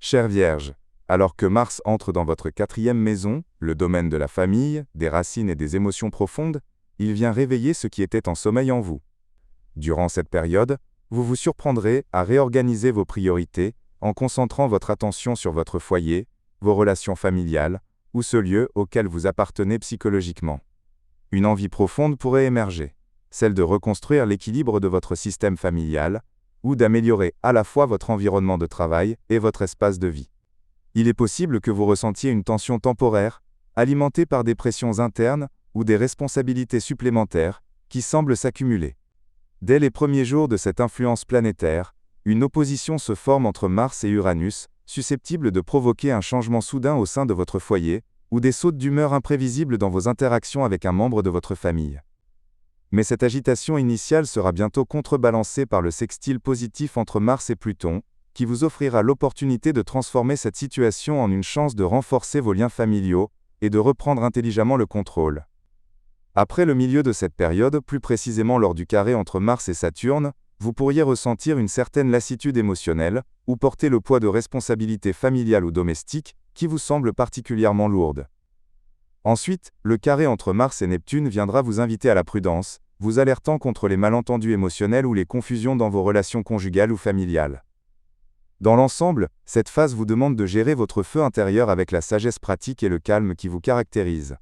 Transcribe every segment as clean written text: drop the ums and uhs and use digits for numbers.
Chère Vierge, alors que Mars entre dans votre 4e maison, le domaine de la famille, des racines et des émotions profondes, il vient réveiller ce qui était en sommeil en vous. Durant cette période, vous vous surprendrez à réorganiser vos priorités en concentrant votre attention sur votre foyer, vos relations familiales, ou ce lieu auquel vous appartenez psychologiquement. Une envie profonde pourrait émerger, celle de reconstruire l'équilibre de votre système familial, ou d'améliorer à la fois votre environnement de travail et votre espace de vie. Il est possible que vous ressentiez une tension temporaire, alimentée par des pressions internes ou des responsabilités supplémentaires, qui semblent s'accumuler. Dès les premiers jours de cette influence planétaire, une opposition se forme entre Mars et Uranus, susceptible de provoquer un changement soudain au sein de votre foyer, ou des sautes d'humeur imprévisibles dans vos interactions avec un membre de votre famille. Mais cette agitation initiale sera bientôt contrebalancée par le sextile positif entre Mars et Pluton, qui vous offrira l'opportunité de transformer cette situation en une chance de renforcer vos liens familiaux et de reprendre intelligemment le contrôle. Après le milieu de cette période, plus précisément lors du carré entre Mars et Saturne, vous pourriez ressentir une certaine lassitude émotionnelle, ou porter le poids de responsabilités familiales ou domestiques, qui vous semblent particulièrement lourdes. Ensuite, le carré entre Mars et Neptune viendra vous inviter à la prudence, vous alertant contre les malentendus émotionnels ou les confusions dans vos relations conjugales ou familiales. Dans l'ensemble, cette phase vous demande de gérer votre feu intérieur avec la sagesse pratique et le calme qui vous caractérisent.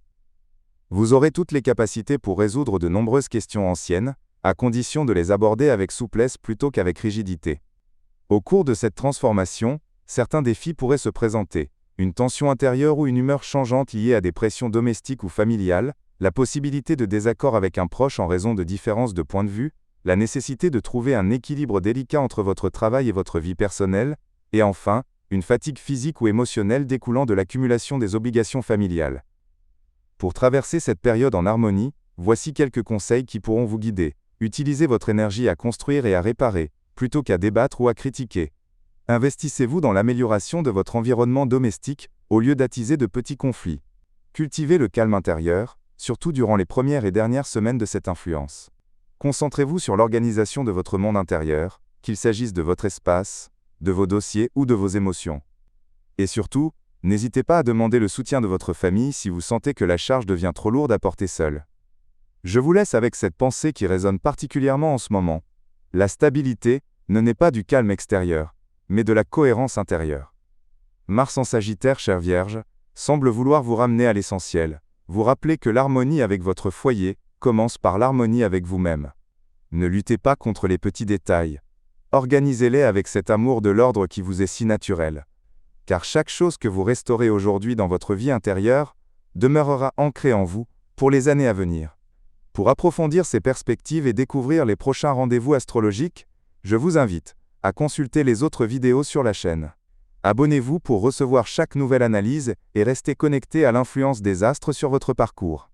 Vous aurez toutes les capacités pour résoudre de nombreuses questions anciennes, à condition de les aborder avec souplesse plutôt qu'avec rigidité. Au cours de cette transformation, certains défis pourraient se présenter, une tension intérieure ou une humeur changeante liée à des pressions domestiques ou familiales, la possibilité de désaccord avec un proche en raison de différences de point de vue, la nécessité de trouver un équilibre délicat entre votre travail et votre vie personnelle, et enfin, une fatigue physique ou émotionnelle découlant de l'accumulation des obligations familiales. Pour traverser cette période en harmonie, voici quelques conseils qui pourront vous guider. Utilisez votre énergie à construire et à réparer, plutôt qu'à débattre ou à critiquer. Investissez-vous dans l'amélioration de votre environnement domestique, au lieu d'attiser de petits conflits. Cultivez le calme intérieur, surtout durant les premières et dernières semaines de cette influence. Concentrez-vous sur l'organisation de votre monde intérieur, qu'il s'agisse de votre espace, de vos dossiers ou de vos émotions. Et surtout, n'hésitez pas à demander le soutien de votre famille si vous sentez que la charge devient trop lourde à porter seul. Je vous laisse avec cette pensée qui résonne particulièrement en ce moment. La stabilité ne naît pas du calme extérieur, mais de la cohérence intérieure. Mars en Sagittaire, chère Vierge, semble vouloir vous ramener à l'essentiel, vous rappeler que l'harmonie avec votre foyer commence par l'harmonie avec vous-même. Ne luttez pas contre les petits détails. Organisez-les avec cet amour de l'ordre qui vous est si naturel. Car chaque chose que vous restaurez aujourd'hui dans votre vie intérieure demeurera ancrée en vous pour les années à venir. Pour approfondir ces perspectives et découvrir les prochains rendez-vous astrologiques, je vous invite à consulter les autres vidéos sur la chaîne. Abonnez-vous pour recevoir chaque nouvelle analyse et restez connecté à l'influence des astres sur votre parcours.